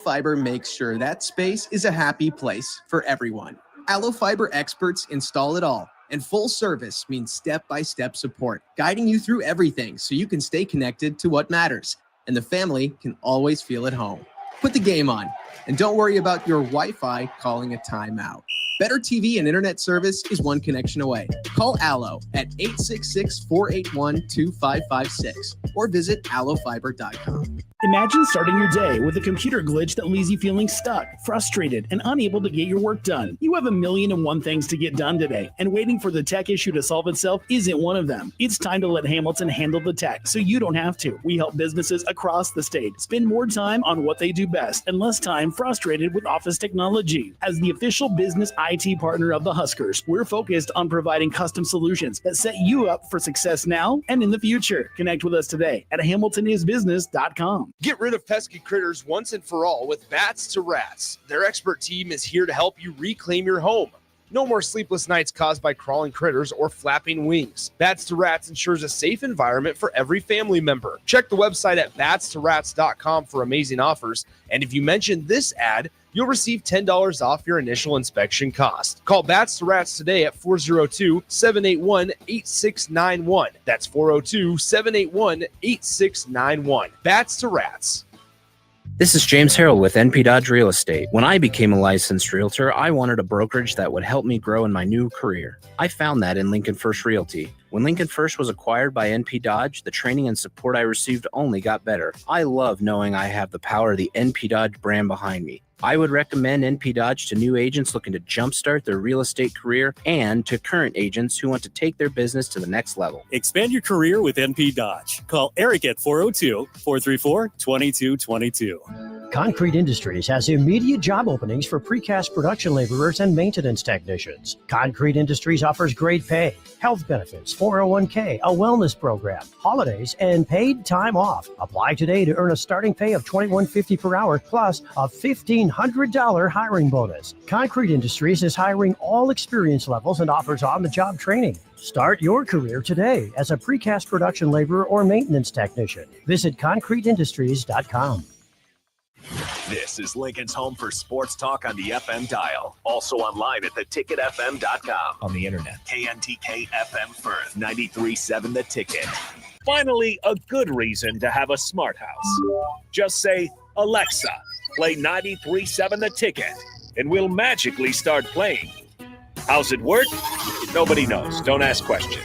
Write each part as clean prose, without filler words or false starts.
Fiber makes sure that space is a happy place for everyone. Allo Fiber experts install it all, and full service means step-by-step support, guiding you through everything so you can stay connected to what matters, and the family can always feel at home. Put the game on, and don't worry about your Wi-Fi calling a timeout. Better TV and internet service is one connection away. Call Allo at 866-481-2556 or visit allofiber.com. Imagine starting your day with a computer glitch that leaves you feeling stuck, frustrated, and unable to get your work done. You have 1,000,001 things to get done today, and waiting for the tech issue to solve itself isn't one of them. It's time to let Hamilton handle the tech so you don't have to. We help businesses across the state spend more time on what they do best and less time frustrated with office technology. As the official business IT partner of the Huskers, we're focused on providing custom solutions that set you up for success now and in the future. Connect with us today at hamiltonisbusiness.com. Get rid of pesky critters once and for all with Bats to Rats. Their expert team is here to help you reclaim your home. No more sleepless nights caused by crawling critters or flapping wings. Bats to Rats ensures a safe environment for every family member. Check the website at batstoRats.com for amazing offers. And if you mention this ad, you'll receive $10 off your initial inspection cost. Call Bats to Rats today at 402-781-8691. That's 402-781-8691. Bats to Rats. This is James Harrell with NP Dodge Real Estate. When I became a licensed realtor, I wanted a brokerage that would help me grow in my new career. I found that in Lincoln First Realty. When Lincoln First was acquired by NP Dodge, the training and support I received only got better. I love knowing I have the power of the NP Dodge brand behind me. I would recommend NP Dodge to new agents looking to jumpstart their real estate career and to current agents who want to take their business to the next level. Expand your career with NP Dodge. Call Eric at 402-434-2222. Concrete Industries has immediate job openings for precast production laborers and maintenance technicians. Concrete Industries offers great pay, health benefits, 401k, a wellness program, holidays, and paid time off. Apply today to earn a starting pay of $21.50 per hour plus a $1,500 hiring bonus. Concrete Industries is hiring all experience levels and offers on-the-job training. Start your career today as a precast production laborer or maintenance technician. Visit concreteindustries.com. This is Lincoln's home for sports talk on the FM dial. Also online at theticketfm.com. On the internet. KNTK FM Firth, 93.7 The Ticket. Finally, a good reason to have a smart house. Just say, Alexa, play 93.7 The Ticket, and we'll magically start playing. How's it work? Nobody knows. Don't ask questions.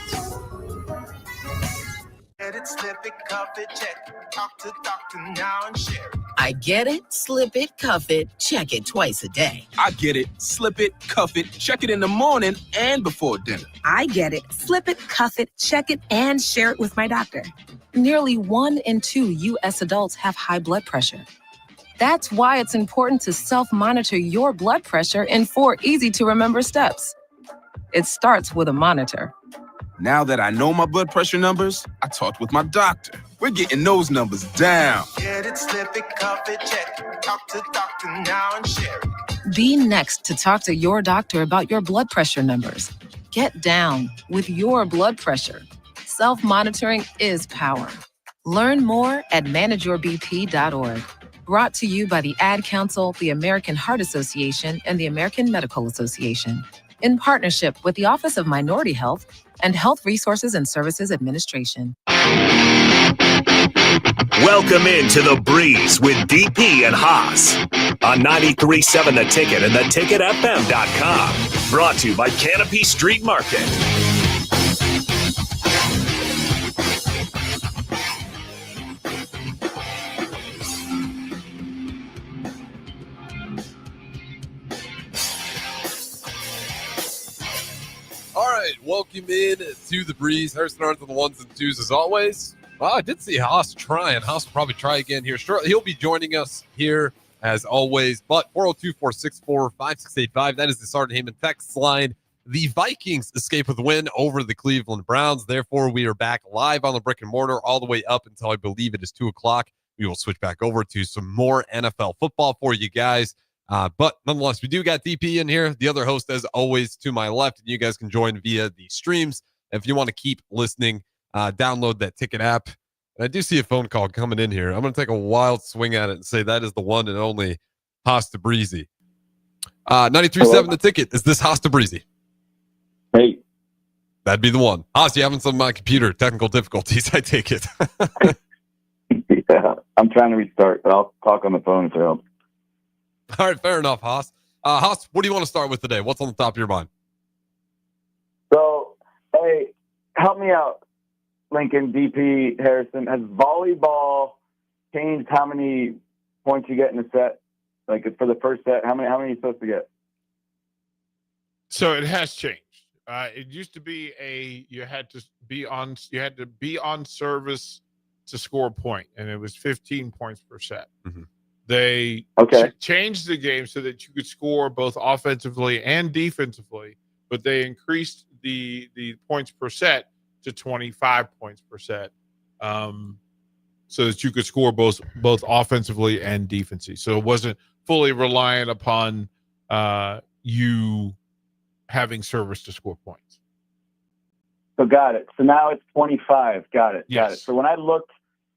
I get it, slip it, cuff it, check it twice a day. I get it, slip it, cuff it, check it in the morning and before dinner. I get it, slip it, cuff it, check it, and share it with my doctor. Nearly 1 in 2 U.S. adults have high blood pressure. That's why it's important to self-monitor your blood pressure in 4 easy-to-remember steps. It starts with a monitor. Now that I know my blood pressure numbers, I talked with my doctor. We're getting those numbers down. Get it, slip it, cuff it, check it. Talk to doctor now and share it. Be next to talk to your doctor about your blood pressure numbers. Get down with your blood pressure. Self-monitoring is power. Learn more at manageyourbp.org. Brought to you by the Ad Council, the American Heart Association, and the American Medical Association, in partnership with the Office of Minority Health and Health Resources and Services Administration. Welcome into The Breeze with DP and Haas on 93.7 The Ticket and theticketfm.com. Brought to you by Canopy Street Market. All right, welcome in to The Breeze. Harrison Arns on the ones and twos as always. Well, I did see Haas trying. Haas will probably try again here shortly. He'll be joining us here as always. But 402-464-5685, that is the Sergeant Heyman text line. The Vikings escape with a win over the Cleveland Browns. Therefore, we are back live on the brick and mortar all the way up until I believe it is 2 o'clock. We will switch back over to some more NFL football for you guys. But nonetheless, we do got DP in here, the other host as always to my left, and you guys can join via the streams. If you want to keep listening, download that Ticket app And I do see a phone call coming in here. I'm going to take a wild swing at it and say that is the one and only Haas Tabrizi. 93.7 The Ticket. Is this Haas Tabrizi? Hey. That'd be the one. Haas, you having some computer technical difficulties, I take it. Yeah, I'm trying to restart, but I'll talk on the phone if it helps. All right, fair enough, Haas. Haas, what do you want to start with today? What's on the top of your mind? So, hey, help me out, Lincoln, DP, Harrison. Has volleyball changed how many points you get in a set? Like for the first set, how many are you supposed to get? So it has changed. It used to be you had to be on service to score a point, and it was 15 points per set. Mm-hmm. They changed the game so that you could score both offensively and defensively, but they increased the points per set to 25 points per set, so that you could score both offensively and defensively. So it wasn't fully reliant upon you having service to score points. So got it. So now it's 25. Got it. Yes. Got it. So when I looked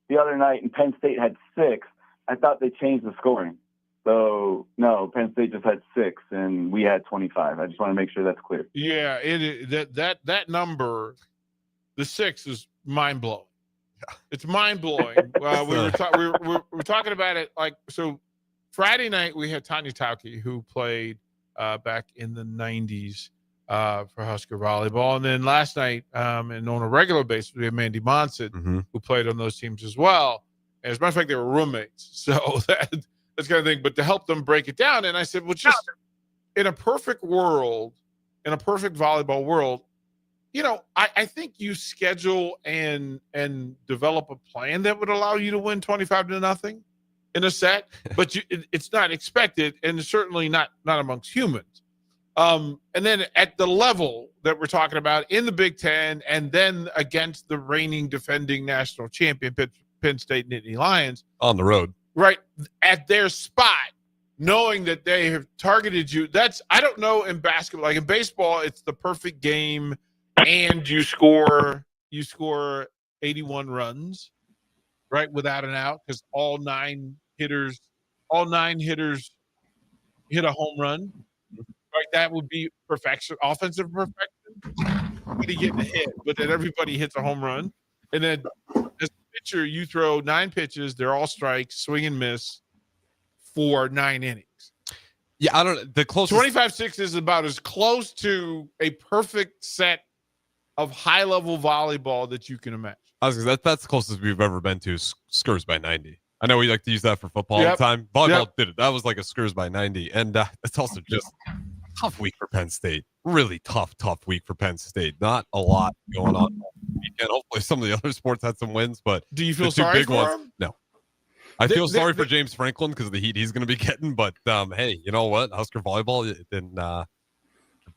the other night and Penn State had 6, I thought they changed the scoring. So no, Penn State just had 6 and we had 25. I just want to make sure that's clear. Yeah, that number, the 6 is mind blowing. It's mind blowing. We were talking about it so. Friday night we had Tanya Tauke, who played back in the 90s for Husker volleyball, and then last night and on a regular basis we had Mandy Monson, who played on those teams as well. And as a matter of fact, they were roommates, so that's kind of thing. But to help them break it down, and I said, well, just in a perfect world, in a perfect volleyball world, I think you schedule and develop a plan that would allow you to win 25-0 in a set, but it's not expected, and certainly not amongst humans. And then at the level that we're talking about in the Big Ten, and then against the reigning defending national champion Penn State Nittany Lions on the road, right at their spot, knowing that they have targeted you. I don't know in basketball, like in baseball, it's the perfect game, and you score 81 runs. Right, without an out, because all nine hitters hit a home run. Right, that would be perfection, offensive perfection. Somebody getting a hit, but then everybody hits a home run, and then as a pitcher, you throw 9 pitches, they're all strikes, swing and miss for 9 innings. Yeah, I don't. The closest 25-6 is about as close to a perfect set of high-level volleyball that you can imagine. That's the closest we've ever been to Skurs by 90. I know we like to use that for football all the time. Volleyball did it. That was like a Skurs by 90. And it's also just a tough week for Penn State. Really tough week for Penn State. Not a lot going on weekend. Hopefully some of the other sports had some wins, but do you feel sorry for him? No. I feel sorry for James Franklin because of the heat he's going to be getting. But, hey, you know what? Husker volleyball, then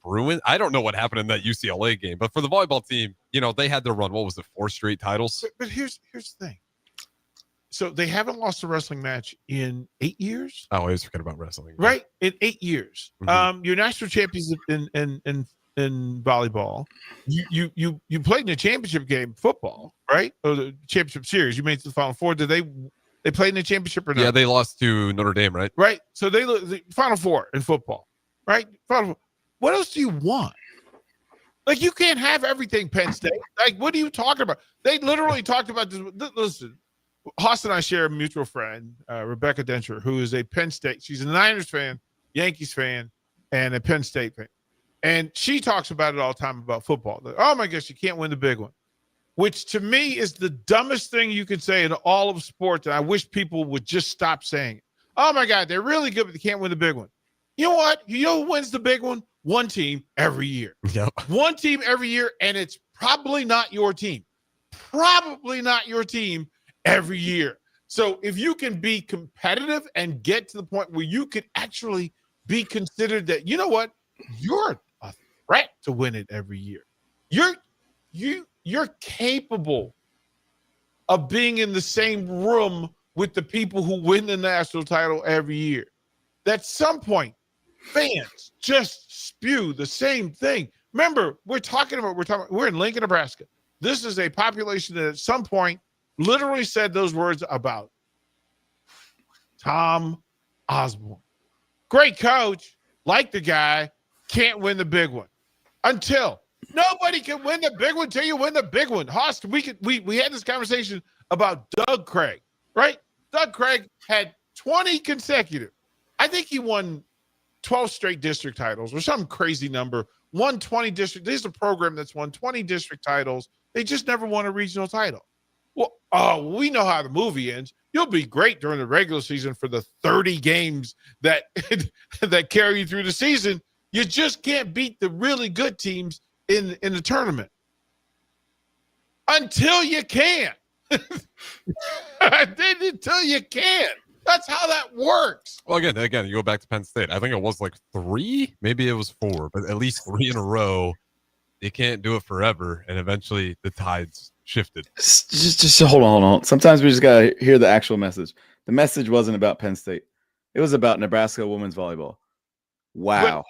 Bruins. I don't know what happened in that UCLA game, but for the volleyball team, they had their run. What was it? 4 straight titles. But here's the thing. So they haven't lost a wrestling match in 8 years. I always forget about wrestling. Right, in 8 years. Mm-hmm. You're national champions in volleyball. You played in the championship game football, right? Or the championship series. You made it to the Final Four. Did they played in the championship or not? Yeah, they lost to Notre Dame, right? Right. So the Final Four in football, right? Final Four. What else do you want? Like, you can't have everything, Penn State. Like, what are you talking about? They literally talked about this. Listen, Haas and I share a mutual friend, Rebecca Densher, who is a Penn State. She's a Niners fan, Yankees fan, and a Penn State fan. And she talks about it all the time about football. Like, oh, my gosh, you can't win the big one, which to me is the dumbest thing you can say in all of sports. And I wish people would just stop saying it. Oh, my God, they're really good, but they can't win the big one. You know what? You know who wins the big one? One team every year. Yep. One team every year, and it's probably not your team. Probably not your team every year. So if you can be competitive and get to the point where you could actually be considered that, you know what, you're a threat to win it every year. You're capable of being in the same room with the people who win the national title every year. At some point, fans just spew the same thing. Remember, we're in Lincoln, Nebraska. This is a population that at some point literally said those words about Tom Osborne. Great coach, like the guy, can't win the big one. Until nobody can win the big one till you win the big one. Haas, we had this conversation about Doug Craig, right? Doug Craig had 20 consecutive. I think he won 12 straight district titles or some crazy number. Won 20 district. There's a program that's won 20 district titles. They just never won a regional title. Well, we know how the movie ends. You'll be great during the regular season for the 30 games that that carry you through the season. You just can't beat the really good teams in the tournament until you can. Until you can. That's how that works. Well, again, you go back to Penn State. I think it was like 3, maybe it was 4, but at least 3 in a row. You can't do it forever, and eventually the tides shifted. Just hold on. Sometimes we just gotta hear the actual message. The message wasn't about Penn State. It was about Nebraska women's volleyball. Wow.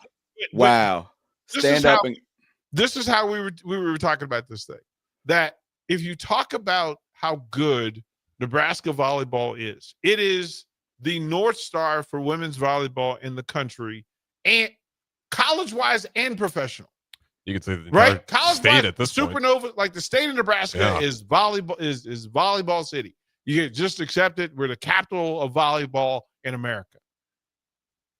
Wow. Stand up and this is how we were talking about this thing. That if you talk about how good Nebraska volleyball is, it is the North Star for women's volleyball in the country, and college-wise and professional. You could say the right? College state at this Supernova, point. like the state of Nebraska is volleyball is volleyball city. You get just accept it. We're the capital of volleyball in America.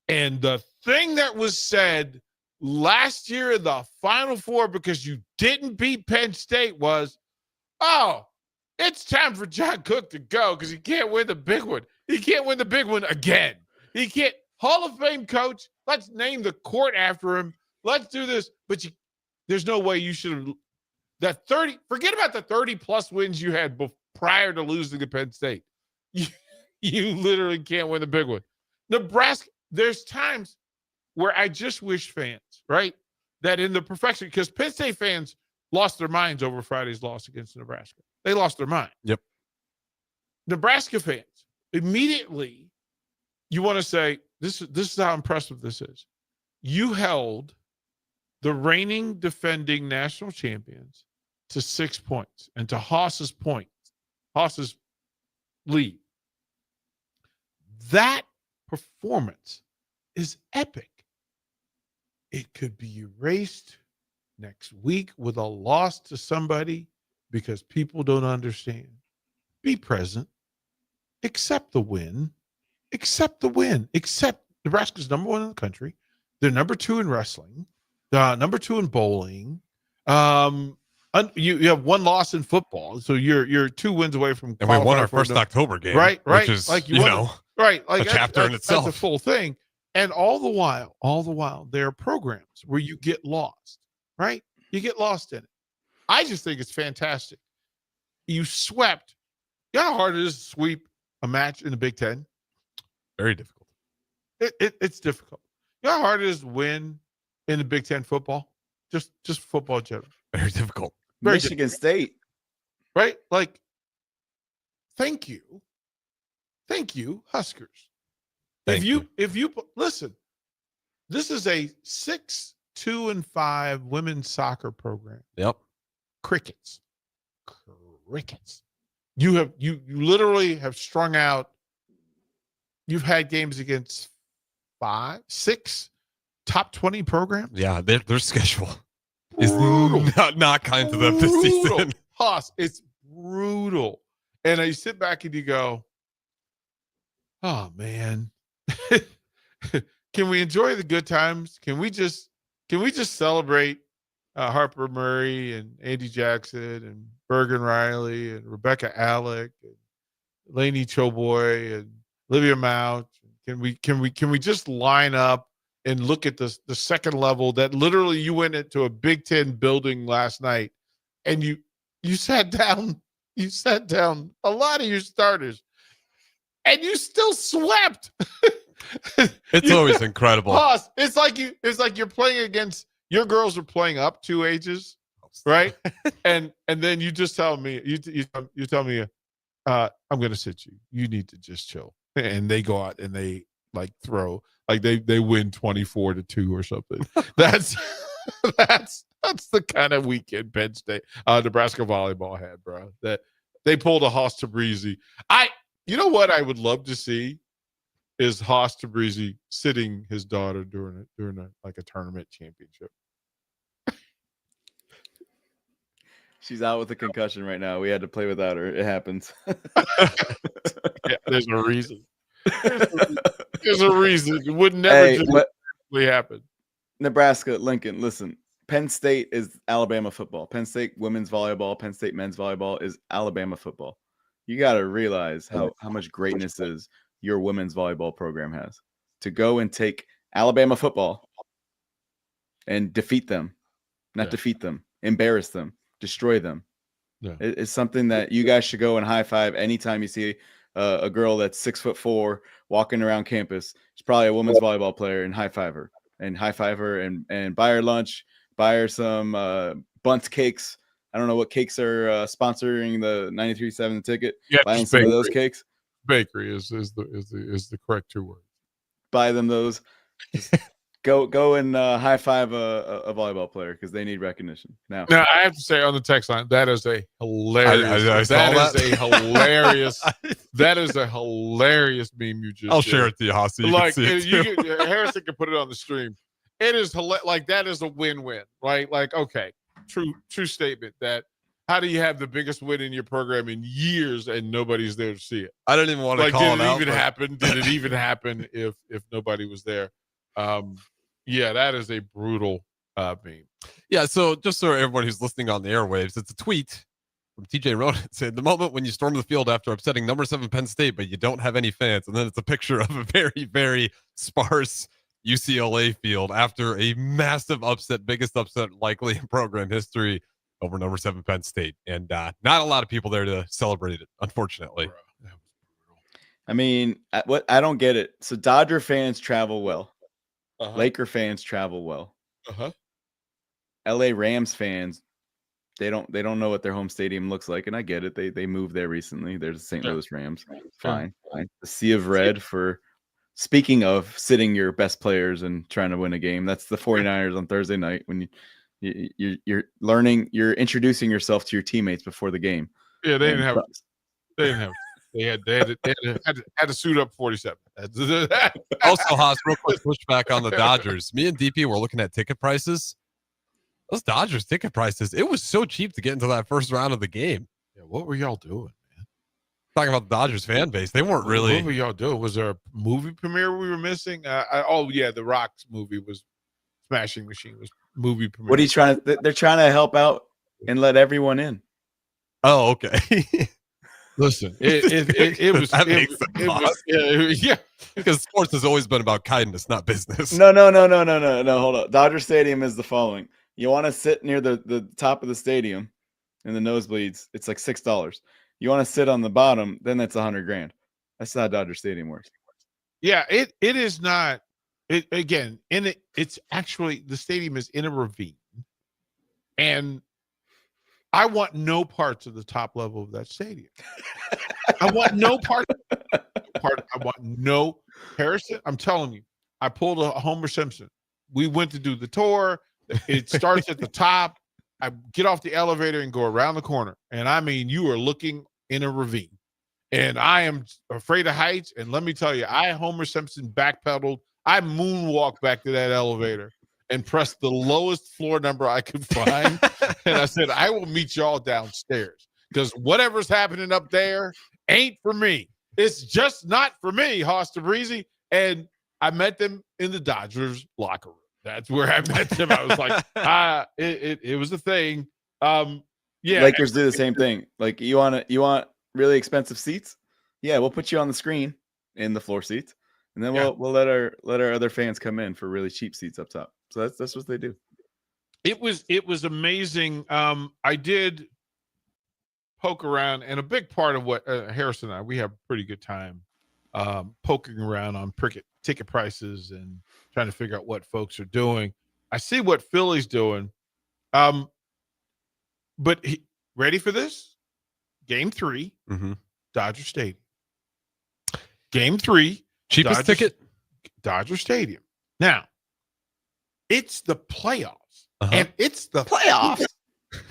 And the thing that was said last year in the Final Four because you didn't beat Penn State was, oh, it's time for John Cook to go because he can't win the big one. He can't win the big one again. He can't. Hall of Fame coach, let's name the court after him. Let's do this. But there's no way you should have that 30. Forget about the 30-plus wins you had prior to losing to Penn State. You literally can't win the big one. Nebraska, there's times where I just wish fans, right, that in the perfection, because Penn State fans lost their minds over Friday's loss against Nebraska. They lost their mind. Yep. Nebraska fans, immediately, you want to say, this is how impressive this is. You held the reigning defending national champions to 6 points and to Haas's lead. That performance is epic. It could be erased next week with a loss to somebody because people don't understand. Be present. Accept the win. Accept the win. Accept Nebraska's number 1 in the country. They're number 2 in wrestling. Number 2 in bowling. You have 1 loss in football, so you're 2 wins away from. And we won our first October game, right? Which is like right, like a chapter in itself. That's a full thing. And all the while, there are programs where you get lost, right? You get lost in it. I just think it's fantastic. You swept. You know how hard it is to sweep a match in the Big Ten? Very difficult. It's difficult. You know how hard it is to win in the Big Ten football? Just football in general. Very difficult. Michigan State. Right? Like, thank you, Huskers. If you listen, this is a 6-2-5 women's soccer program. Yep. Crickets. You literally have strung out. You've had games against 5, 6 top 20 programs. Yeah, their schedule is not kind to them this season. Haas, it's brutal. And you sit back and you go, oh man, can we enjoy the good times? Can we just celebrate Harper Murray and Andy Jackson and Bergen Riley and Rebecca Alec and Lainey Choboy and Olivia Mount? Can we just line up and look at the second level that literally you went into a Big Ten building last night and you sat down a lot of your starters and you still swept. It's always incredible. Pause. It's like you're playing against your girls are playing up 2 ages, right? and then you just tell me you tell me I'm going to sit you. You need to just chill. And they go out and they throw they win 24-2 or something. That's the kind of weekend Penn State, Nebraska volleyball had, bro. That They pulled a Haas Tabrizi. You know what I would love to see is Haas Tabrizi sitting his daughter during a tournament championship. She's out with a concussion right now. We had to play without her. It happens. Yeah, there's a reason. There's a reason. It would never happen. Nebraska, Lincoln, listen. Penn State is Alabama football. Penn State women's volleyball, Penn State men's volleyball is Alabama football. You got to realize how much greatness is your women's volleyball program has. To go and take Alabama football and defeat them, defeat them, embarrass them, destroy them. Yeah. It's something that you guys should go and high five anytime you see a girl that's 6'4" walking around campus. She's probably a women's volleyball player, and high five her and buy her lunch, buy her some Bundt cakes. I don't know what cakes are sponsoring the 93.7 ticket. Yeah, buy them some of those cakes. Bakery is the correct 2 words. Buy them those. Go and high five a volleyball player because they need recognition. Now I have to say on the text line, that is a hilarious. That is a hilarious meme you just. I'll share it to you, Haas. So Harrison can put it on the stream. It is like that is a win-win, right? Like, okay, true statement. That how do you have the biggest win in your program in years and nobody's there to see it? I don't even want to call it out. Did it even happen if nobody was there? Yeah, that is a brutal meme. Yeah, so just so everyone who's listening on the airwaves, it's a tweet from TJ Ronan saying the moment when you storm the field after upsetting number 7 Penn State, but you don't have any fans, and then it's a picture of a very, very sparse UCLA field after a massive upset, biggest upset likely in program history over number 7 Penn State, and not a lot of people there to celebrate it, unfortunately. I mean, I don't get it. So Dodger fans travel well. Laker fans travel well. LA Rams fans, they don't know what their home stadium looks like, and I get it. They moved there recently. There's the St. Louis Rams. Fine. The Sea of Red for speaking of sitting your best players and trying to win a game. That's the 49ers on Thursday night when you're learning, you're introducing yourself to your teammates before the game. Yeah, they didn't have. They had to suit up 47. Also, Haas, real quick pushback on the Dodgers. Me and DP were looking at ticket prices. Those Dodgers ticket prices, it was so cheap to get into that first round of the game. Yeah, what were y'all doing, man? Talking about the Dodgers fan base, they weren't really. What were y'all doing? Was there a movie premiere we were missing? The Rock's movie was Smashing Machine was movie premiere. What are you trying to? They're trying to help out and let everyone in. Oh, okay. Listen, it was that makes sense. Yeah, because sports has always been about kindness, not business. No. Hold up. Dodger Stadium is the following. You want to sit near the top of the stadium in the nosebleeds, it's like $6. You want to sit on the bottom, then that's $100,000. That's how Dodger Stadium works. Yeah, it is not. It's actually the stadium is in a ravine, and I want no parts of the top level of that stadium. I want no part. I want no Harrison. I'm telling you, I pulled a Homer Simpson. We went to do the tour. It starts at the top. I get off the elevator and go around the corner. And I mean, you are looking in a ravine. And I am afraid of heights. And let me tell you, I Homer Simpson backpedaled. I moonwalked back to that elevator and pressed the lowest floor number I could find. And I said, I will meet y'all downstairs because whatever's happening up there ain't for me. It's just not for me, Haas Tabrizi. And I met them in the Dodgers locker room. That's where I met them. I was like, it was a thing. Yeah. Lakers do the same thing. Like you want really expensive seats? Yeah, we'll put you on the screen in the floor seats. And then we'll let our other fans come in for really cheap seats up top. So that's what they do. It was amazing. I did poke around, and a big part of what Harrison and I, we have a pretty good time poking around on ticket prices and trying to figure out what folks are doing. I see what Philly's doing. But ready for this? Game 3, Dodger Stadium. Game 3. Cheapest ticket? Dodger Stadium. Now, it's the playoffs. And it's the playoffs.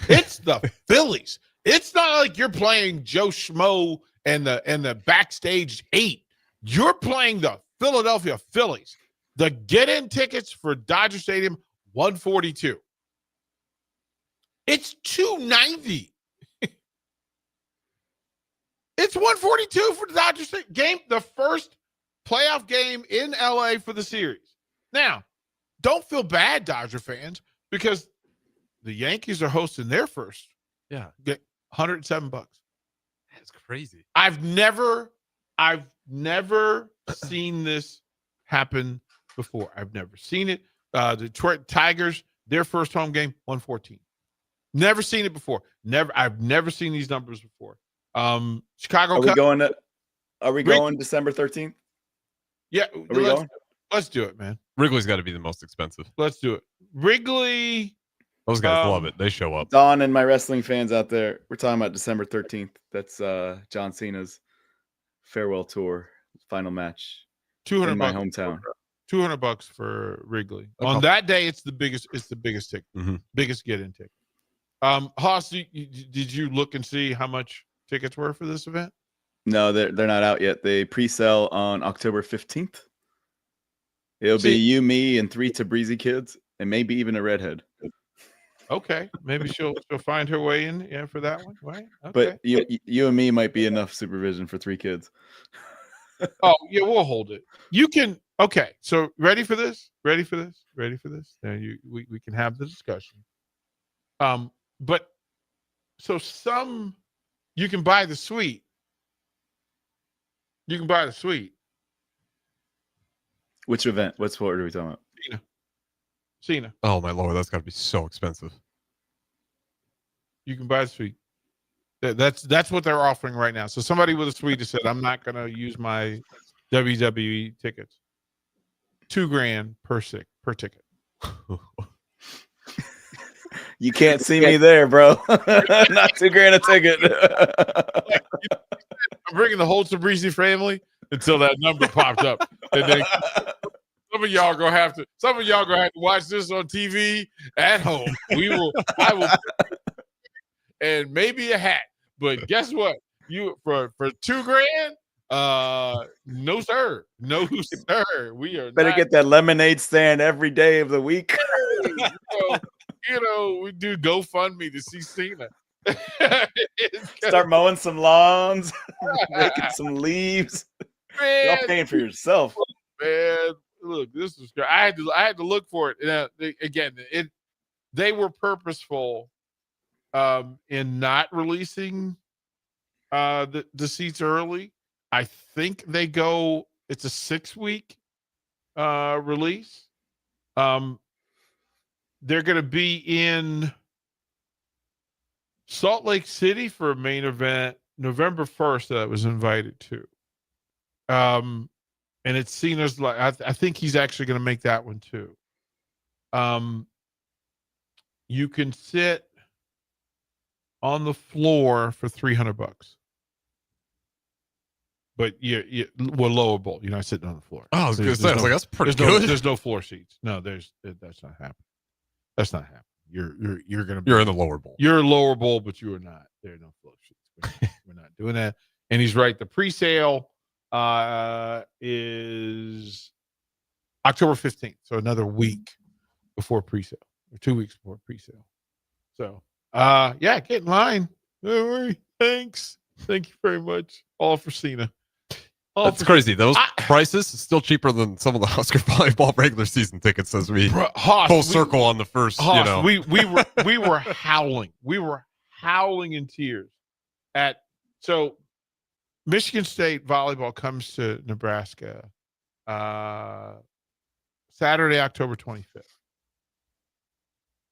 It's the Phillies. It's not like you're playing Joe Schmo and the backstage 8. You're playing the Philadelphia Phillies. The get-in tickets for Dodger Stadium, $142. It's $290. It's $142 for the Dodger Stadium game, the first playoff game in LA for the series. Now, don't feel bad, Dodger fans, because the Yankees are hosting their first. Yeah. Get $107. That's crazy. I've never seen this happen before. I've never seen it. Detroit Tigers, their first home game, 114. Never seen it before. I've never seen these numbers before. Chicago. Are we going December 13th? Yeah. Are we going? Let's do it, man. Wrigley's got to be the most expensive. Let's do it. Wrigley. Those guys love it. They show up. Don and my wrestling fans out there, we're talking about December 13th. That's John Cena's farewell tour, final match. $200 in my hometown. $200 for Wrigley. Okay. On that day, it's the biggest ticket. Mm-hmm. Biggest get-in ticket. Haas, did you look and see how much tickets were for this event? No, they're not out yet. They pre-sell on October 15th. It'll be you, me, and 3 Tabrizi kids, and maybe even a redhead. Okay, maybe she'll find her way in, for that one, right? Okay. But you and me might be enough supervision for 3 kids. Oh yeah, we'll hold it. You can. Okay, so ready for this? Ready for this? Now we can have the discussion. But so you can buy the suite. You can buy the suite. Which event? What sport are we talking about? Cena. Oh my Lord, that's got to be so expensive. You can buy the suite. That's what they're offering right now. So somebody with a suite has said, "I'm not going to use my WWE tickets. $2,000 per ticket." You can't see me there, bro. Not $2,000 a ticket. I'm bringing the whole Tabrizi family until that number popped up, and then some of y'all gonna have to watch this on TV at home. I will, and maybe a hat. But guess what? You for $2,000? No sir, We are better get that lemonade stand every day of the week. We do GoFundMe to see Cena. Start mowing some lawns, raking some leaves. Y'all paying for yourself, man. Look, this is great. I had to look for it. They were purposeful in not releasing the seats early. I think it's a 6-week release. They're going to be in Salt Lake City for a main event November 1st that I was invited to. And it's seen as like, I think he's actually going to make that one too. You can sit on the floor for $300, but lower bowl. You're not sitting on the floor. Oh, I was going to say, that's pretty good. There's no floor seats. No, that's not happening. That's not happening. You're going to be. You're in the lower bowl. You're a lower bowl, but you are not. There are no floor seats. We're not doing that. And he's right. The pre-sale is October 15th, so another week before pre-sale, or 2 weeks before pre-sale. So get in line. Don't worry. Thanks. Thank you very much. All for Cena. That's crazy. Those prices is still cheaper than some of the Husker volleyball regular season tickets as we full circle on the first. We were howling. We were howling in tears so Michigan State volleyball comes to Nebraska Saturday, October 25th.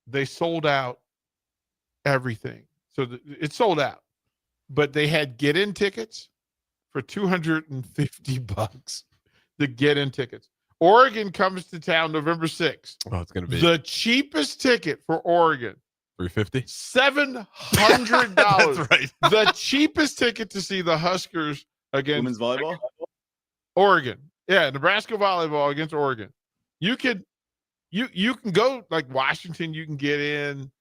They sold out everything. So it's sold out, but they had get-in tickets for $250 to get in tickets. Oregon comes to town November 6th. Oh, it's going to be the cheapest ticket for Oregon. $350? $700. That's right. The cheapest ticket to see the Huskers against women's volleyball? Oregon. Yeah, Nebraska volleyball against Oregon. You can go like Washington, you can get in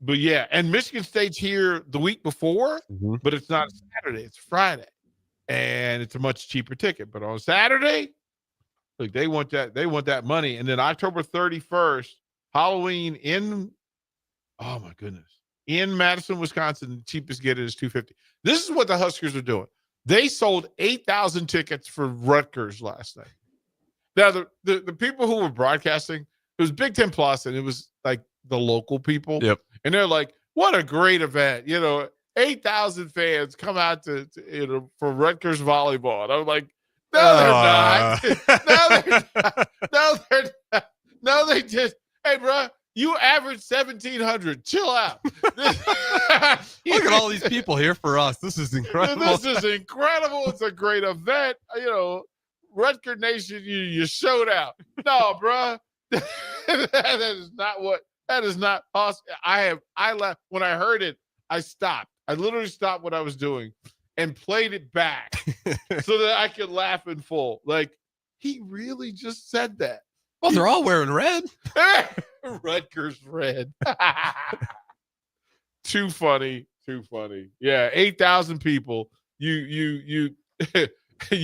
But yeah, and Michigan State's here the week before, but it's not Saturday, it's Friday. And it's a much cheaper ticket. But on Saturday, look, they want that money. And then October 31st, Halloween in Madison, Wisconsin, the cheapest get it is $250. This is what the Huskers are doing. They sold 8,000 tickets for Rutgers last night. Now, the people who were broadcasting, it was Big Ten Plus, and it was like the local people. Yep. And they're like, what a great event. 8,000 fans come out to for Rutgers volleyball. And I'm like, no, they're not. No, they're not. No, they just, hey, bro, you average 1,700. Chill out. Look at all these people here for us. This is incredible. This is incredible. It's a great event. Rutgers Nation, you showed out. No, bro. That is not awesome. I left when I heard it. I stopped. I literally stopped what I was doing and played it back so that I could laugh in full. Like, he really just said that. Well, they're all wearing red. Rutgers red. Too funny. Yeah, 8,000 people. You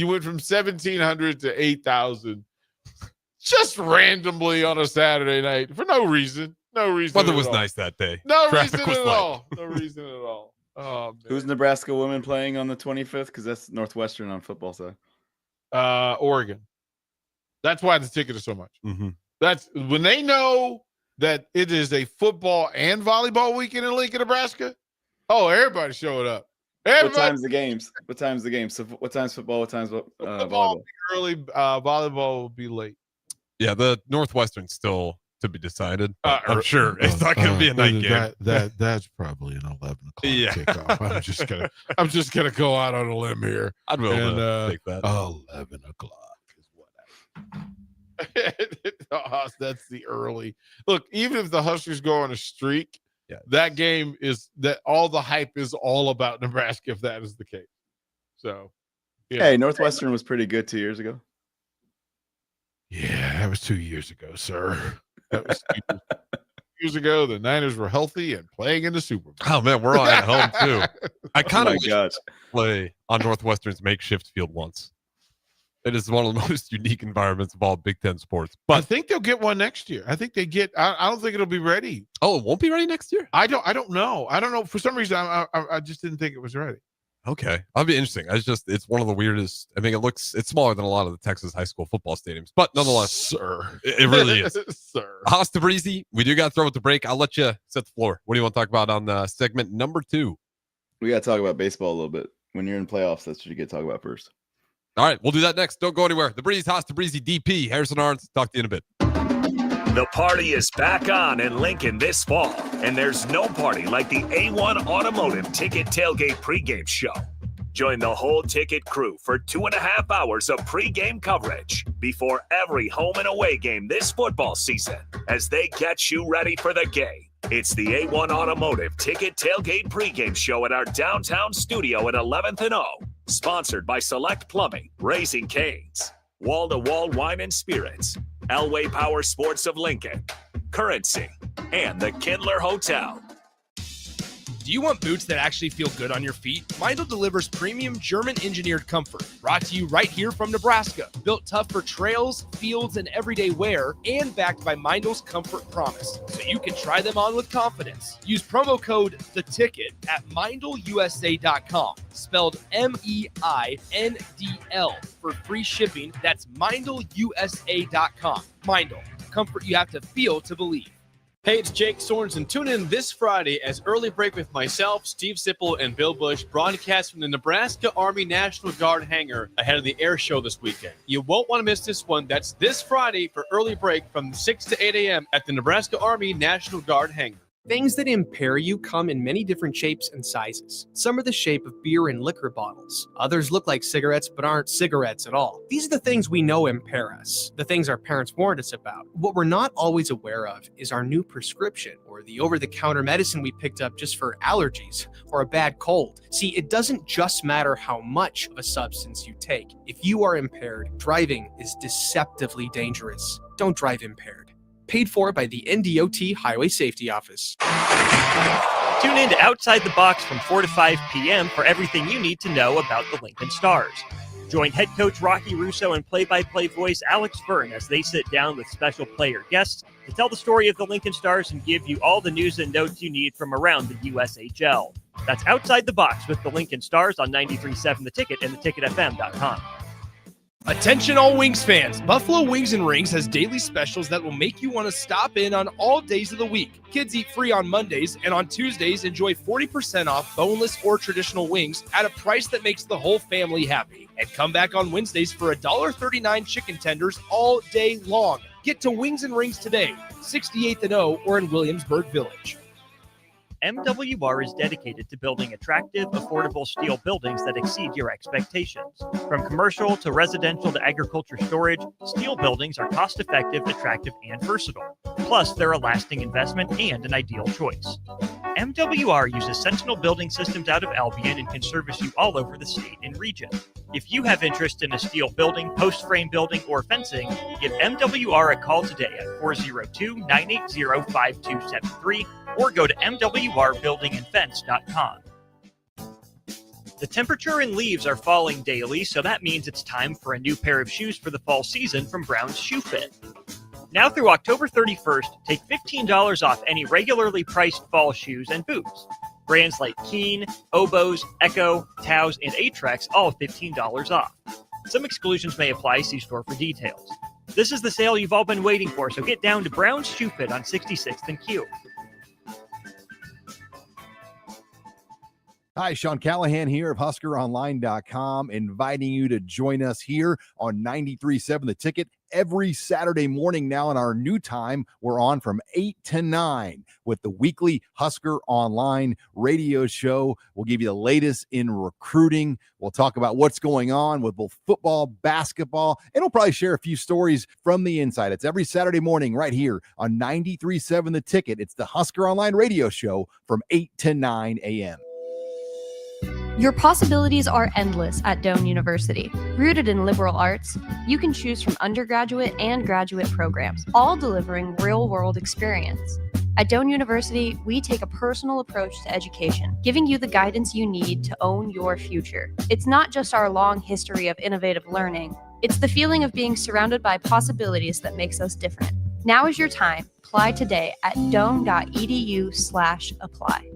went from 1,700 to 8,000 just randomly on a Saturday night for no reason. No reason. Weather was nice that day. No reason at all. No reason at all. Oh, man. Who's Nebraska women playing on the 25th? Because that's Northwestern on football side. Oregon. That's why the ticket is so much. Mm-hmm. That's when they know that it is a football and volleyball weekend in Lincoln, Nebraska. Oh, everybody's showing up. What time's the games? So what time's football? What time's football volleyball? will be early. Volleyball will be late. Yeah, the Northwestern's still to be decided. I'm sure it's not going to be a night game. That's probably an 11 o'clock kickoff. I'm just gonna go out on a limb here. I'd be able to take that. 11 o'clock is what. That's the early look. Even if the Huskers go on a streak, that game is that all the hype is all about Nebraska. If that is the case, so hey, Northwestern was pretty good 2 years ago. Yeah, that was 2 years ago, sir. That was 2 years ago. The Niners were healthy and playing in the Super Bowl. Oh man, we're all at home too. I kind of wish play on Northwestern's makeshift field once. It is one of the most unique environments of all Big Ten sports. But I think they'll get one next year. I think they get. I don't think it'll be ready. Oh, it won't be ready next year. I don't know. I don't know. For some reason, I just didn't think it was ready. Okay, that'll be interesting. It's one of the weirdest. I mean, it's smaller than a lot of the Texas high school football stadiums, but nonetheless, sir, it really is. Sir, Haas Tabrizi, we do got to throw at the break. I'll let you set the floor. What do you want to talk about on segment number 2? We got to talk about baseball a little bit. When you're in playoffs, that's what you get to talk about first. All right, we'll do that next. Don't go anywhere. The Breeze, Haas Tabrizi, DP, Harrison Arns. Talk to you in a bit. The party is back on in Lincoln this fall, and there's no party like the A1 Automotive Ticket Tailgate pregame show. Join the whole ticket crew for 2.5 hours of pregame coverage before every home and away game this football season as they get you ready for the game. It's the A1 Automotive Ticket Tailgate pregame show at our downtown studio at 11th and O. Sponsored by Select Plumbing, Raising Cane's, Wall to Wall Wine and Spirits, Elway Power Sports of Lincoln, Currency, and the Kindler Hotel. Do you want boots that actually feel good on your feet? Meindl delivers premium German-engineered comfort, brought to you right here from Nebraska. Built tough for trails, fields, and everyday wear, and backed by Meindl's Comfort Promise, so you can try them on with confidence. Use promo code THETICKET at MeindlUSA.com, spelled MEINDL, for free shipping. That's MeindlUSA.com. Meindl, comfort you have to feel to believe. Hey, it's Jake Sorensen. Tune in this Friday as Early Break with myself, Steve Sipple, and Bill Bush broadcast from the Nebraska Army National Guard hangar ahead of the air show this weekend. You won't want to miss this one. That's this Friday for Early Break from 6 to 8 a.m. at the Nebraska Army National Guard hangar. Things that impair you come in many different shapes and sizes. Some are the shape of beer and liquor bottles. Others look like cigarettes but aren't cigarettes at all. These are the things we know impair us, the things our parents warned us about. What we're not always aware of is our new prescription or the over-the-counter medicine we picked up just for allergies or a bad cold. See, it doesn't just matter how much of a substance you take. If you are impaired, driving is deceptively dangerous. Don't drive impaired. Paid for by the NDOT Highway Safety Office. Tune in to Outside the Box from 4 to 5 p.m. for everything you need to know about the Lincoln Stars. Join head coach Rocky Russo and play-by-play voice Alex Verne as they sit down with special player guests to tell the story of the Lincoln Stars and give you all the news and notes you need from around the USHL. That's Outside the Box with the Lincoln Stars on 93.7 The Ticket and theticketfm.com. Attention all Wings fans. Buffalo Wings and Rings has daily specials that will make you want to stop in on all days of the week. Kids eat free on Mondays, and on Tuesdays, enjoy 40% off boneless or traditional wings at a price that makes the whole family happy. And come back on Wednesdays for $1.39 chicken tenders all day long. Get to Wings and Rings today, 68th and O, or in Williamsburg Village. MWR is dedicated to building attractive, affordable steel buildings that exceed your expectations. From commercial to residential to agriculture storage, steel buildings are cost-effective, attractive, and versatile. Plus, they're a lasting investment and an ideal choice. MWR uses Sentinel Building Systems out of Albion and can service you all over the state and region. If you have interest in a steel building, post-frame building, or fencing, give MWR a call today at 402-980-5273 or go to mwrbuildingandfence.com. The temperature and leaves are falling daily, so that means it's time for a new pair of shoes for the fall season from Brown's Shoe Fit. Now through October 31st, take $15 off any regularly priced fall shoes and boots. Brands like Keen, Oboz, Echo, Taos, and Atrex all $15 off. Some exclusions may apply. See store for details. This is the sale you've all been waiting for, so get down to Brown's Shoe Fit on 66th and Q. Hi, Sean Callahan here of HuskerOnline.com, inviting you to join us here on 93.7 The Ticket every Saturday morning now. In our new time, we're on from 8 to 9 with the weekly Husker Online radio show. We'll give you the latest in recruiting. We'll talk about what's going on with both football, basketball, and we'll probably share a few stories from the inside. It's every Saturday morning right here on 93.7 The Ticket. It's the Husker Online radio show from 8 to 9 a.m. Your possibilities are endless at Doane University. Rooted in liberal arts, you can choose from undergraduate and graduate programs, all delivering real-world experience. At Doane University, we take a personal approach to education, giving you the guidance you need to own your future. It's not just our long history of innovative learning, it's the feeling of being surrounded by possibilities that makes us different. Now is your time. Apply today at doane.edu/apply.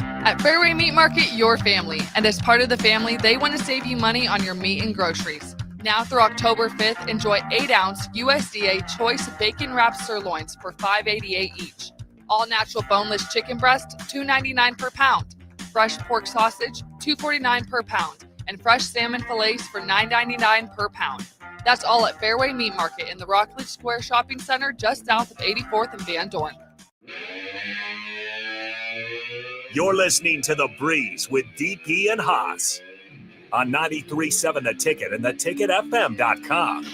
At Fairway Meat Market, your family. And as part of the family, they want to save you money on your meat and groceries. Now through October 5th, enjoy 8-ounce USDA choice bacon wrapped sirloins for $5.88 each. All natural boneless chicken breast, $2.99 per pound. Fresh pork sausage, $2.49 per pound. And fresh salmon fillets for $9.99 per pound. That's all at Fairway Meat Market in the Rockledge Square Shopping Center just south of 84th and Van Dorn. You're listening to The Breeze with DP and Haas on 93.7 The Ticket and theticketfm.com.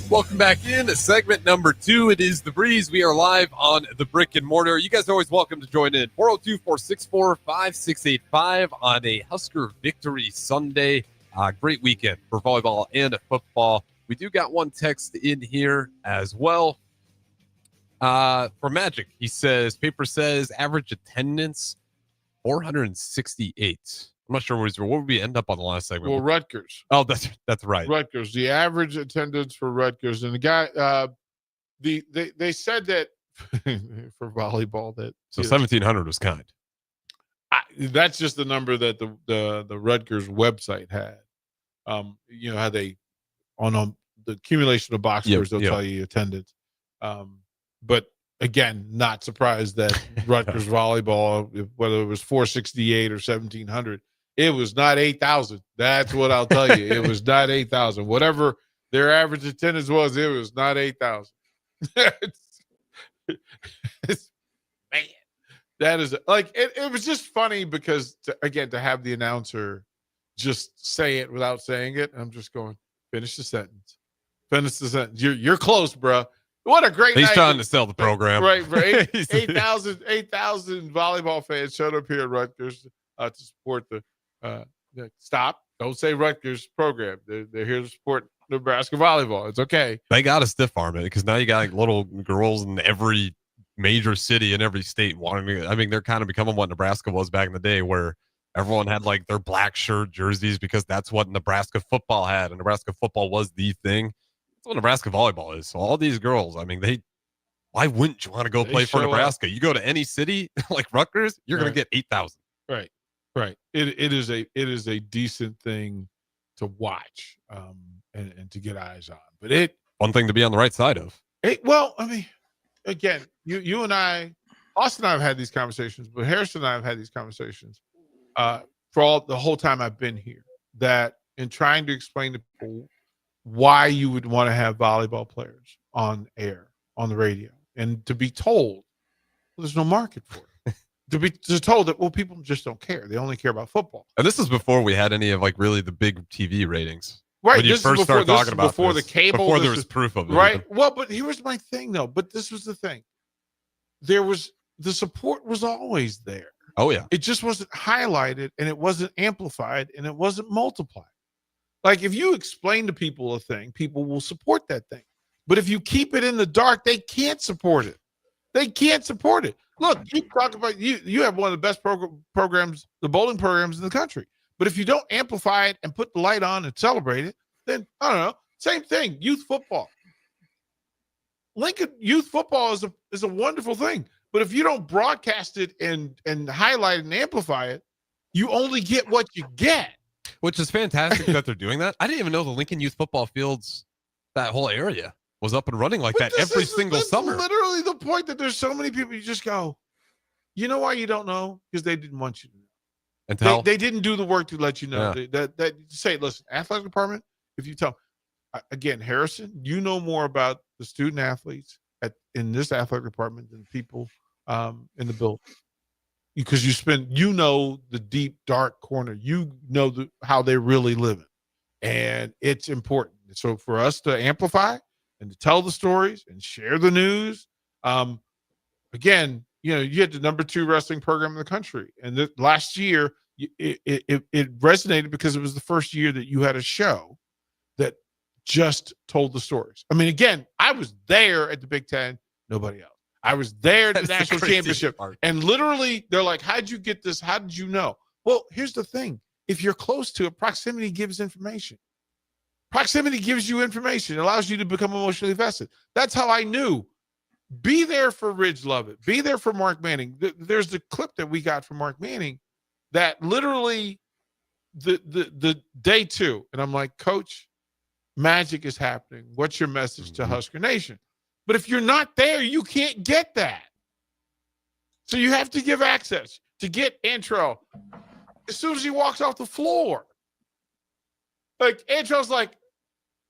Welcome back in to segment number 2. It is The Breeze. We are live on the Brick and Mortar. You guys are always welcome to join in. 402-464-5685 on a Husker Victory Sunday. Great weekend for volleyball and football. We do got one text in here as well for Magic. He says, paper says average attendance 468. I'm not sure what would we end up on the last segment. Well, Rutgers. Oh, that's right. Rutgers. The average attendance for Rutgers, and the guy, they said that for volleyball that so 1,700 was kind. That's just the number that the Rutgers website had. How they on the accumulation of box scores, they'll tell you attendance. But again, not surprised that Rutgers volleyball, whether it was 468 or 1,700, it was not 8,000. That's what I'll tell you. It was not 8,000. Whatever their average attendance was, it was not 8,000. Man. That is like it was just funny because to have the announcer just say it without saying it. I'm just going, finish the sentence. Finish the sentence. You're close, bro. What a great He's night. trying to sell the program. Right. 8,000 volleyball fans showed up here at Rutgers to support the stop. Don't say Rutgers program. They're here to support Nebraska volleyball. It's okay. They got to stiff arm it because now you got like little girls in every major city in every state wanting to. I mean, they're kind of becoming what Nebraska was back in the day, where everyone had like their black shirt jerseys because that's what Nebraska football had, and Nebraska football was the thing. That's what Nebraska volleyball is. So all these girls, I mean, why wouldn't you want to go play for Nebraska? You go to any city like Rutgers, you're going to get 8,000. Right. Right. It is a decent thing to watch and to get eyes on. But one thing to be on the right side of. Well, I mean, again, you and I, Austin and I have had these conversations, but Harrison and I have had these conversations for the whole time I've been here, that in trying to explain to people why you would want to have volleyball players on air, on the radio, and to be told, well, there's no market for it. To be told that, well, people just don't care. They only care about football. And this is before we had any of like really the big TV ratings. Right. When you first started talking about before this, the cable, before there was proof of it. Right. Even. Well, but here's my thing though. But this was the thing. The support was always there. Oh yeah. It just wasn't highlighted, and it wasn't amplified, and it wasn't multiplied. Like if you explain to people a thing, people will support that thing. But if you keep it in the dark, they can't support it. They can't support it. Look, you talk about you have one of the best programs, the bowling programs in the country. But if you don't amplify it and put the light on and celebrate it, then I don't know. Same thing, youth football. Lincoln youth football is a wonderful thing. But if you don't broadcast it and highlight and amplify it, you only get what you get. Which is fantastic that they're doing that. I didn't even know the Lincoln youth football fields, that whole area, was up and running like that every single summer. Literally the point that there's so many people, you just go, you know why you don't know? Because they didn't want you to know. They didn't do the work to let you know. Yeah. That say, listen, athletic department, if you tell, again, Harrison, you know more about the student athletes in this athletic department than people in the building. Because you know the deep, dark corner. You know how they're really living. And it's important. So for us to amplify and to tell the stories and share the news, again, you had the number 2 wrestling program in the country. And last year, it resonated because it was the first year that you had a show that just told the stories. I mean, again, I was there at the Big Ten, nobody else. I was there at the national championship. And literally, they're like, how'd you get this? How did you know? Well, here's the thing. If you're close to it, proximity gives information. Proximity gives you information. It allows you to become emotionally invested. That's how I knew. Be there for Ridge Lovett. Be there for Mark Manning. There's the clip that we got from Mark Manning that literally the day 2. And I'm like, Coach, magic is happening. What's your message to Husker Nation? But if you're not there, you can't get that. So you have to give access to get intro as soon as he walks off the floor. Like, intro's like,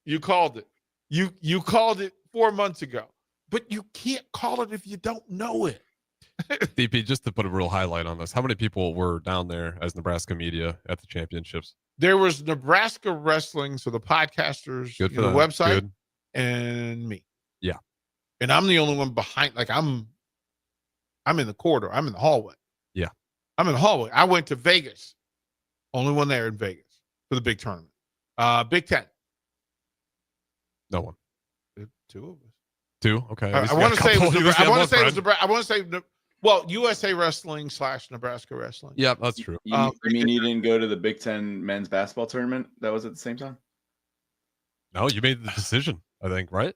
you called it. You called it 4 months ago. But you can't call it if you don't know it. DP, just to put a real highlight on this, how many people were down there as Nebraska media at the championships? There was Nebraska Wrestling, so the podcasters, the website, and me. Yeah. And I'm the only one behind. Like I'm in the corridor. I'm in the hallway. Yeah. I'm in the hallway. I went to Vegas. Only one there in Vegas for the big tournament. Big Ten. No one. 2 of us. 2? Okay. I want to say it was Nebraska. I want to say, well, USA Wrestling / Nebraska Wrestling. Yeah, that's true. You mean you didn't go to the Big Ten men's basketball tournament that was at the same time? No, you made the decision, I think, right?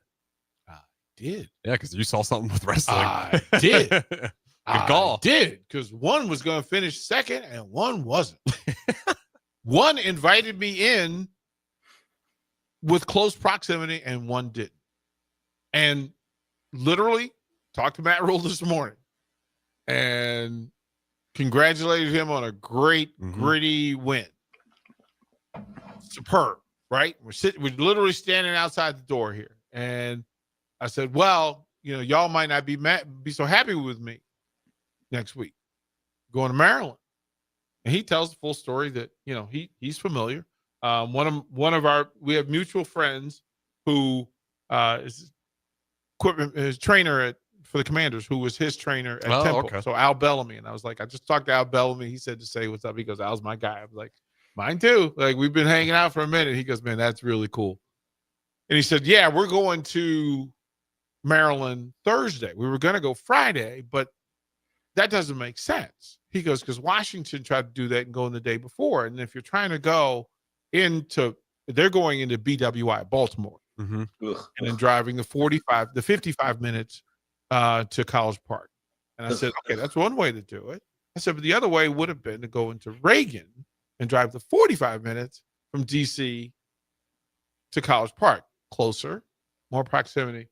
Did. Yeah, because you saw something with wrestling. I did. Good call. I did, because one was going to finish second and one wasn't. One invited me in with close proximity and one didn't. And literally talked to Matt Rule this morning and congratulated him on a great, gritty win. Superb, right? We're literally standing outside the door here. And I said, well, y'all might not be so happy with me next week going to Maryland. And he tells the full story that, he's familiar. We have mutual friends who is trainer for the Commanders, who was his trainer at Temple. Okay. So Al Bellamy. And I was like, I just talked to Al Bellamy. He said to say what's up. He goes, Al's my guy. I was like, Mine too. Like, we've been hanging out for a minute. He goes, man, that's really cool. And he said, yeah, we're going to Maryland Thursday. We were going to go Friday, but that doesn't make sense. He goes, because Washington tried to do that and go in the day before. And if you're trying to go they're going into BWI, Baltimore, and then driving the 55 minutes to College Park. And I said, okay, that's one way to do it. I said, but the other way would have been to go into Reagan and drive the 45 minutes from DC to College Park. Closer, more proximity,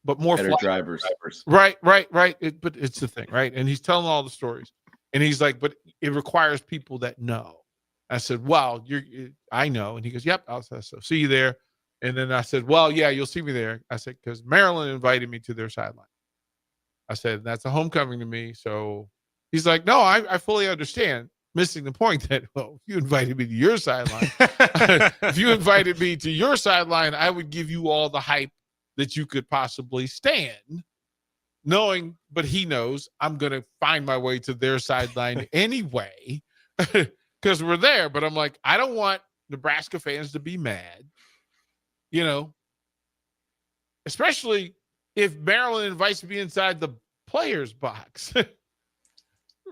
but more better drivers. Right. But it's the thing, right? And he's telling all the stories. And he's like, but it requires people that know. I said, well, I know. And he goes, yep. I said, so see you there. And then I said, well, yeah, you'll see me there. I said, because Maryland invited me to their sideline. I said, that's a homecoming to me. So he's like, no, I fully understand. Missing the point that, well, if you invited me to your sideline, if you invited me to your sideline, I would give you all the hype that you could possibly stand, knowing, but he knows I'm going to find my way to their sideline anyway, because we're there. But I'm like, I don't want Nebraska fans to be mad, especially if Maryland invites me inside the players box,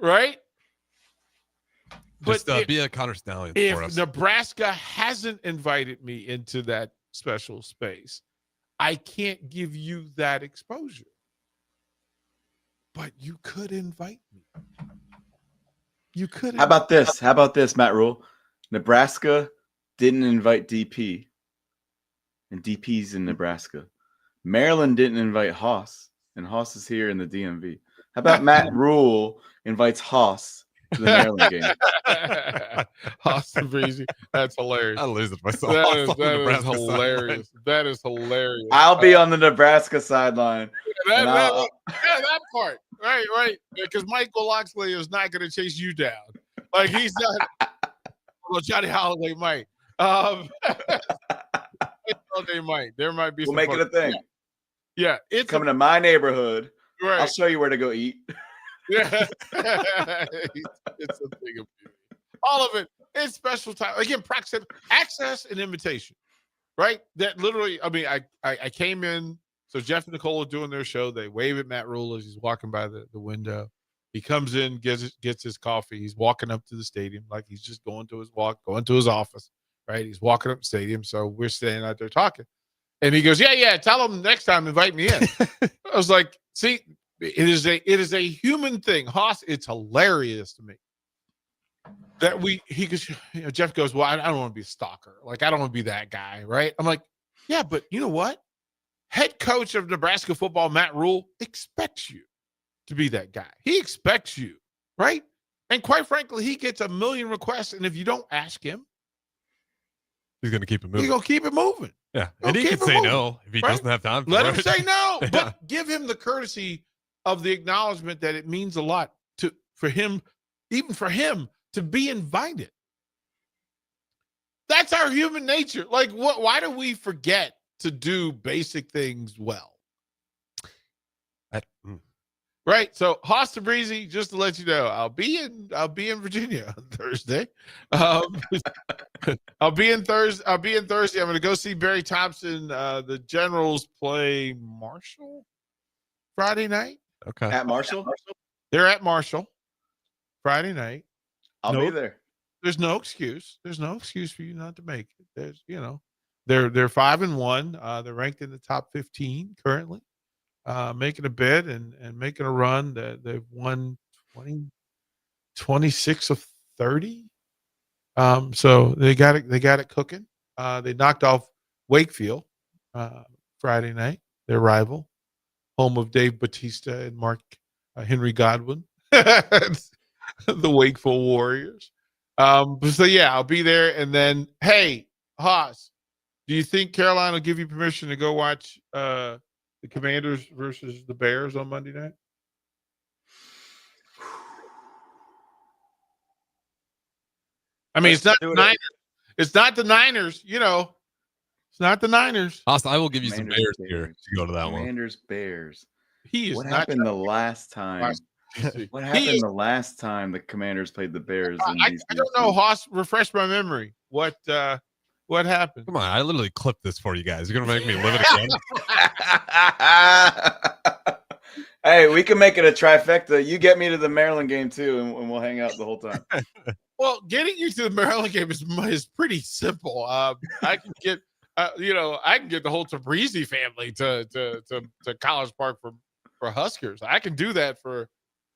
right? Just be a Connor Stallion for us. If Nebraska hasn't invited me into that special space, I can't give you that exposure. But you could invite me. You could. How about this, Matt Rule? Nebraska didn't invite DP, and DP's in Nebraska. Maryland didn't invite Haas, and Haas is here in the DMV. How about Matt Rule invites Haas to the Maryland game? Haas Tabrizi. That's hilarious. I lose it myself. That is hilarious. That is hilarious. I'll be on the Nebraska sideline. That part. Right. Because Michael Loxley is not going to chase you down. Like, he's not. Well, Johnny Holloway might. They might. There might be. We'll make it a thing. Yeah. It's coming to my neighborhood. Right. I'll show you where to go eat. Yeah. It's a thing of beauty. All of it. It's special time. Again, proximity, access, and invitation. Right? That literally, I mean, I came in. So Jeff and Nicole are doing their show. They wave at Matt Rule as he's walking by the window. He comes in, gets his coffee. He's walking up to the stadium like he's just going to his office. Right? He's walking up the stadium. So we're standing out there talking. And he goes, yeah, tell him next time, invite me in. I was like, see, it is a human thing. Haas, it's hilarious to me. That Jeff goes, well, I don't want to be a stalker. Like, I don't want to be that guy, right? I'm like, yeah, but you know what? Head coach of Nebraska football, Matt Rule, expects you to be that guy. He expects you, right? And quite frankly, he gets a million requests, and if you don't ask him, he's going to keep it moving. He's going to keep it moving. Yeah, and he can say no if he doesn't have time. Let him say no, but give him the courtesy of the acknowledgement that it means a lot for him to be invited. That's our human nature. Like, why do we forget to do basic things well? Right. So Haas Tabrizi, just to let you know, I'll be in Virginia on Thursday. I'll be in Thursday. I'm going to go see Barry Thompson. The Generals play Marshall Friday night. Okay. At Marshall? They're at Marshall Friday night. I'll be there. There's no excuse. There's no excuse for you not to make it. There's, they're 5-1. They're ranked in the top 15 currently. Making a bid and making a run. They've won 26 of 30. So they got it cooking. They knocked off Wakefield Friday night, their rival, home of Dave Bautista and Mark Henry Godwin, the Wakefield Warriors. So yeah, I'll be there. And then, hey, Haas, do you think Carolina will give you permission to go watch the Commanders versus the Bears on Monday night? I mean, it's not the Niners. It's not the Niners, It's not the Niners. Austin, I will give you some Bears here to go to that one. Commanders, Bears. He is what not happened the last time What happened the last time the Commanders played the Bears? I don't know. Haas, refresh my memory. What happened? Come on, I literally clipped this for you guys. You're gonna make me live it again. Hey, we can make it a trifecta. You get me to the Maryland game too, and we'll hang out the whole time. Well, getting you to the Maryland game is pretty simple. I can get I can get the whole Tabrizi family to College Park for Huskers. I can do that for.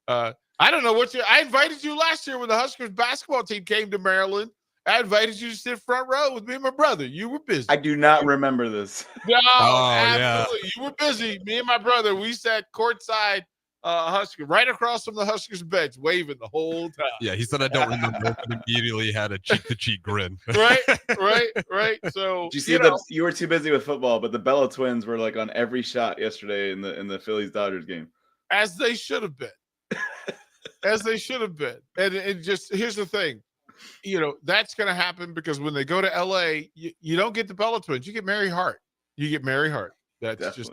I don't know what I invited you last year when the Huskers basketball team came to Maryland. I invited you to sit front row with me and my brother. You were busy. I do not remember this. No, absolutely. You were busy. Me and my brother, we sat courtside Husker right across from the Huskers bench, waving the whole time. Yeah, he said I don't remember, but immediately had a cheek-to-cheek grin. right. So Did you see you were too busy with football, but the Bello twins were like on every shot yesterday in the Phillies Dodgers game. As they should have been. As they should have been. And it just here's the thing. That's going to happen because when they go to LA, you don't get the Bello twins. You get Mary Hart. That's Definitely. just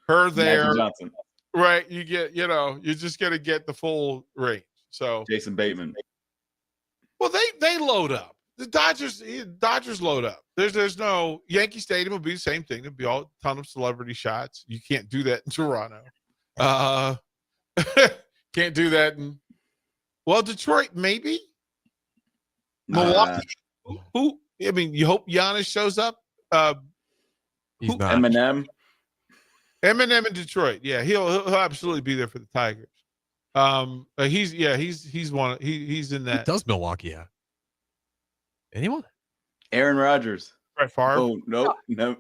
her there. Magic Johnson. Right. You get, you're just going to get the full range. So Jason Bateman. Well, they load up. The Dodgers load up. There's no Yankee Stadium will be the same thing. There'll be a ton of celebrity shots. You can't do that in Toronto. Can't do that in Detroit, maybe. Milwaukee. Who? I mean, you hope Giannis shows up. He's not. Eminem in Detroit. Yeah, he'll absolutely be there for the Tigers. He's in that. Who does Milwaukee have? Anyone? Aaron Rodgers. Brett Favre. Oh no, not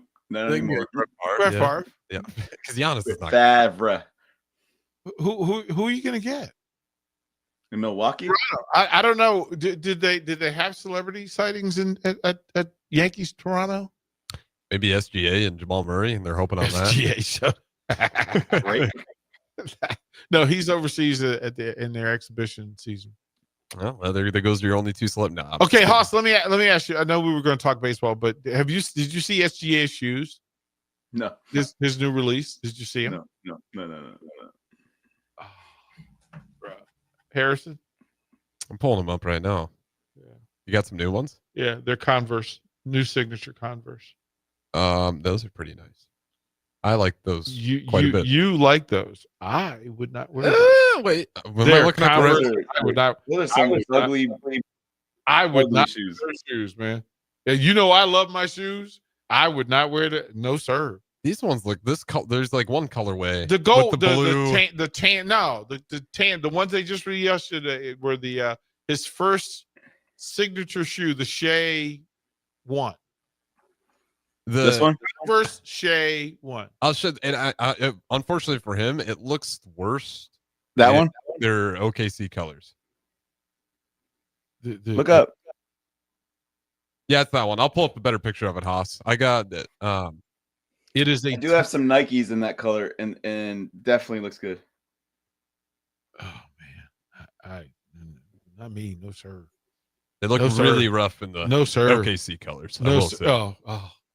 anymore. Brett Favre. Yeah, because Giannis is not. Favre. Who are you gonna get in Milwaukee? I don't know. Did they have celebrity sightings at Yankees Toronto? Maybe SGA and Jamal Murray, and they're hoping on that. SGA, right? No, he's overseas in their exhibition season. Well, there goes your only two celeb. Nah, okay, Haas. Let me ask you. I know we were going to talk baseball, but did you see SGA's shoes? No. His new release. Did you see him? No. Oh, bro. Harrison. I'm pulling them up right now. Yeah. You got some new ones? Yeah, they're Converse, new signature Converse. Those are pretty nice. I like those quite a bit. You like those? I would not wear them. Wait, am I looking at the I would not. Those are some ugly. I would not shoes. wear shoes, man. And I love my shoes. I would not wear that. No, sir. These ones look this. There's like one colorway. The gold, the blue, the tan. No, the tan. The ones they just released yesterday were the his first signature shoe, the Shea 1. This one, first Shea 1. I'll show. And I unfortunately for him, it looks worse. That one. They're OKC colors. Look up. Yeah, it's that one. I'll pull up a better picture of it, Haas. I got it. It is. I do have some Nikes in that color, and definitely looks good. Oh man, not me, no sir. They look really rough in the OKC colors. No sir.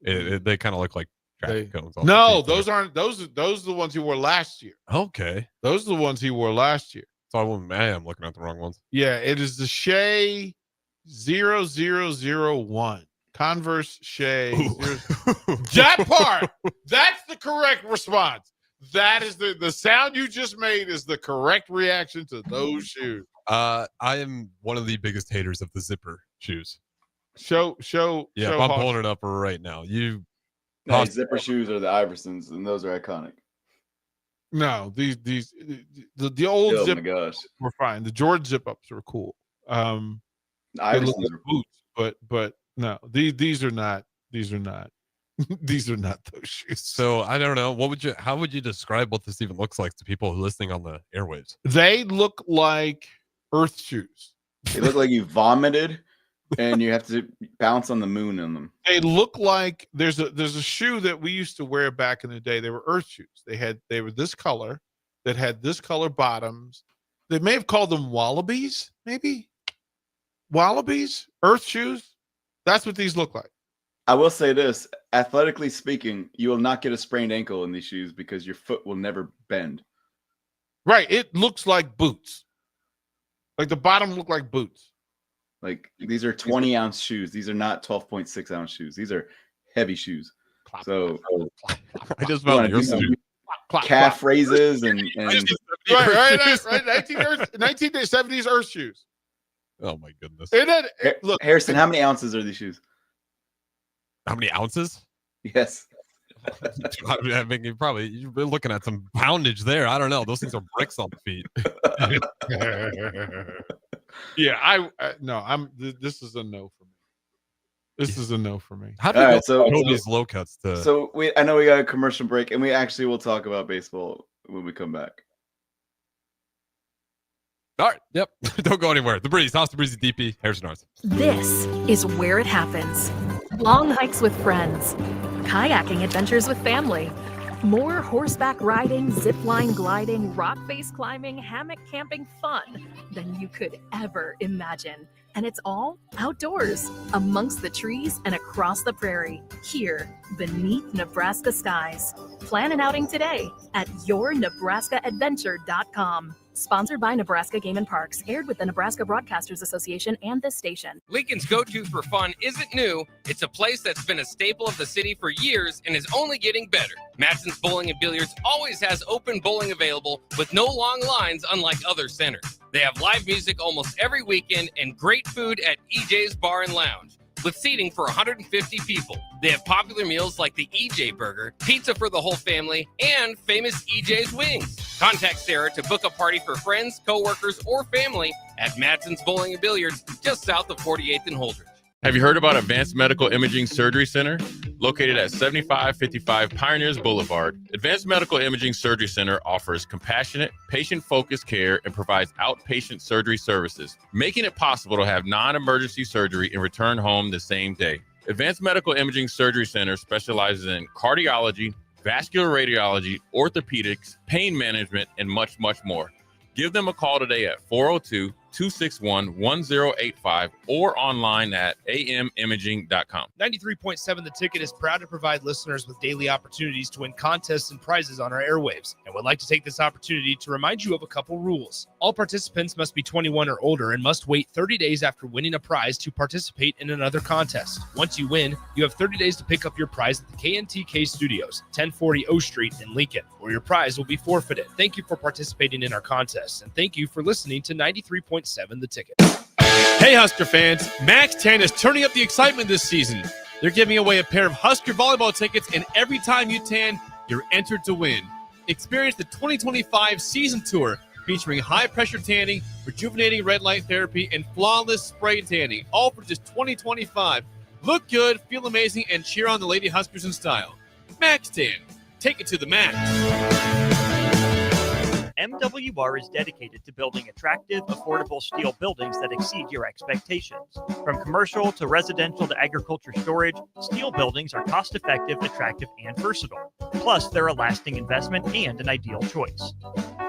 They kind of look like traffic cones. No, those aren't. Those are the ones he wore last year. Okay, those are the ones he wore last year. So I am looking at the wrong ones. Yeah, it is the Shea 0001. Converse Shea. That part. That's the correct response. That is the sound you just made is the correct reaction to those shoes. I am one of the biggest haters of the zipper shoes. Show. Yeah, I'm pulling it up right now. Zipper shoes are the Iversons, and those are iconic. No, the old oh zip my gosh, were fine. The George zip ups were cool. Iversons are boots, but no, these are not. These are not. These are not those shoes. So I don't know. How would you describe what this even looks like to people who are listening on the airwaves? They look like Earth shoes. They look like you vomited, and you have to bounce on the moon in them. They look like there's a shoe that we used to wear back in the day. They were Earth shoes. They were this color that had this color bottoms. They may have called them wallabies, maybe wallabies, Earth shoes. That's what these look like. I will say this, athletically speaking, you will not get a sprained ankle in these shoes because your foot will never bend. Right. It looks like boots. Like the bottom look like boots. Like these are 20-ounce shoes. These are not 12.6-ounce shoes. These are heavy shoes. So I just felt do some calf raises and right. 1970s Earth shoes. Oh my goodness. Look, Harrison, how many ounces are these shoes? How many ounces? Yes. I mean, you're looking at some poundage there. I don't know. Those things are bricks on the feet. Yeah, this is a no for me. This is a no for me. How do you go these low cuts to? So I know we got a commercial break, and we actually will talk about baseball when we come back. All right. Yep. Don't go anywhere. The Breeze, House Tabrizi DP, Harrison Arts. This is where it happens. Long hikes with friends, kayaking adventures with family, more horseback riding, zipline gliding, rock face climbing, hammock camping fun than you could ever imagine. And it's all outdoors, amongst the trees and across the prairie, here beneath Nebraska skies. Plan an outing today at yournebraskaadventure.com. Sponsored by Nebraska Game and Parks, aired with the Nebraska Broadcasters Association and this station. Lincoln's go-to for fun isn't new. It's a place that's been a staple of the city for years and is only getting better. Matson's Bowling and Billiards always has open bowling available with no long lines, unlike other centers. They have live music almost every weekend and great food at EJ's Bar and Lounge, with seating for 150 people. They have popular meals like the EJ Burger, pizza for the whole family, and famous EJ's Wings. Contact Sarah to book a party for friends, coworkers, or family at Matson's Bowling and Billiards, just south of 48th and Holdridge. Have you heard about Advanced Medical Imaging Surgery Center? Located at 7555 Pioneers Boulevard, Advanced Medical Imaging Surgery Center offers compassionate, patient-focused care and provides outpatient surgery services, making it possible to have non-emergency surgery and return home the same day. Advanced Medical Imaging Surgery Center specializes in cardiology, vascular radiology, orthopedics, pain management, and much, much more. Give them a call today at 402-261-1085 or online at amimaging.com. 93.7 The Ticket is proud to provide listeners with daily opportunities to win contests and prizes on our airwaves, and would like to take this opportunity to remind you of a couple rules. All participants must be 21 or older and must wait 30 days after winning a prize to participate in another contest. Once you win, you have 30 days to pick up your prize at the KNTK Studios, 1040 O Street in Lincoln, where your prize will be forfeited. Thank you for participating in our contest, and thank you for listening to 93.7 The Ticket. Hey, Husker fans, Max 10 is turning up the excitement this season. They're giving away a pair of Husker volleyball tickets, and every time you tan, you're entered to win. Experience the 2025 season tour featuring high-pressure tanning, rejuvenating red light therapy, and flawless spray tanning, all for just $20.25. Look good, feel amazing, and cheer on the Lady Huskers in style. Max 10, take it to the max. MWR is dedicated to building attractive, affordable steel buildings that exceed your expectations. From commercial to residential to agriculture storage, steel buildings are cost-effective, attractive, and versatile. Plus, they're a lasting investment and an ideal choice.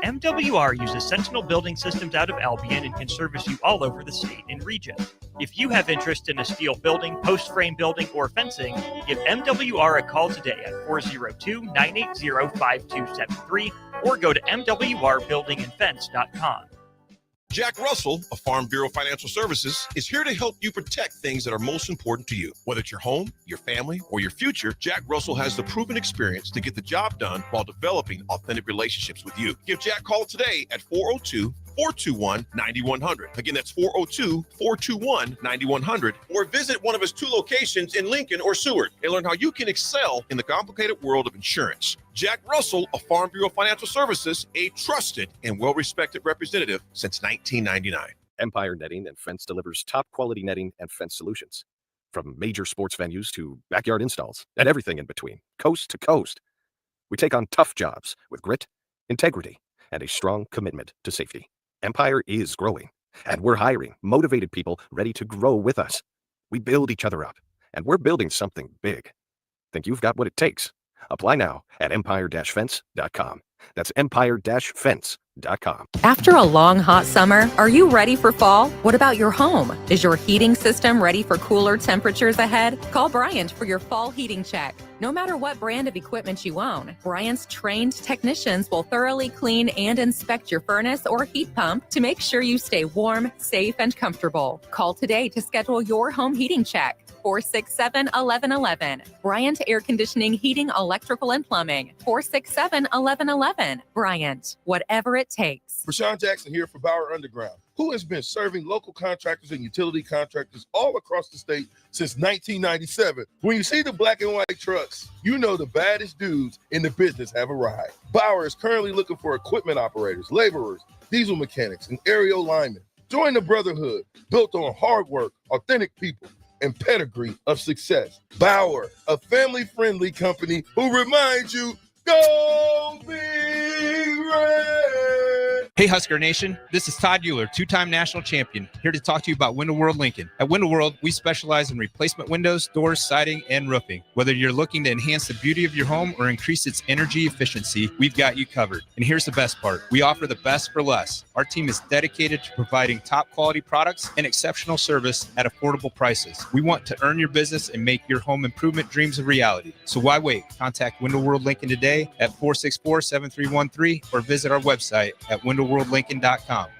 MWR uses Sentinel Building Systems out of Albion and can service you all over the state and region. If you have interest in a steel building, post-frame building, or fencing, give MWR a call today at 402-980-5273 or go to mwrbuildingandfence.com. Jack Russell of Farm Bureau Financial Services is here to help you protect things that are most important to you. Whether it's your home, your family, or your future, Jack Russell has the proven experience to get the job done while developing authentic relationships with you. Give Jack a call today at 402-421-9100. Again, that's 402-421-9100. Or visit one of his 2 locations in Lincoln or Seward and learn how you can excel in the complicated world of insurance. Jack Russell of Farm Bureau Financial Services, a trusted and well-respected representative since 1999. Empire Netting and Fence delivers top-quality netting and fence solutions. From major sports venues to backyard installs and everything in between, coast to coast. We take on tough jobs with grit, integrity, and a strong commitment to safety. Empire is growing, and we're hiring motivated people ready to grow with us. We build each other up, and we're building something big. Think you've got what it takes? Apply now at empire-fence.com. That's empire-fence.com. After a long, hot summer, are you ready for fall? What about your home? Is your heating system ready for cooler temperatures ahead? Call Bryant for your fall heating check. No matter what brand of equipment you own, Bryant's trained technicians will thoroughly clean and inspect your furnace or heat pump to make sure you stay warm, safe, and comfortable. Call today to schedule your home heating check. 467-1111. Bryant Air Conditioning, Heating, Electrical, and Plumbing. 467-1111. Bryant, whatever it takes. Rashawn Jackson here for Bauer Underground, who has been serving local contractors and utility contractors all across the state since 1997. When you see the black and white trucks, you know the baddest dudes in the business have arrived. Bauer is currently looking for equipment operators, laborers, diesel mechanics, and aerial linemen. Join the brotherhood built on hard work, authentic people, and pedigree of success. Bauer, a family-friendly company who reminds you, go Big Red! Hey Husker Nation, this is Todd Euler, two-time national champion, here to talk to you about Window World Lincoln. At Window World, we specialize in replacement windows, doors, siding, and roofing. Whether you're looking to enhance the beauty of your home or increase its energy efficiency, we've got you covered. And here's the best part. We offer the best for less. Our team is dedicated to providing top quality products and exceptional service at affordable prices. We want to earn your business and make your home improvement dreams a reality. So why wait? Contact Window World Lincoln today at 464-7313 or visit our website at windowworldlincoln.com.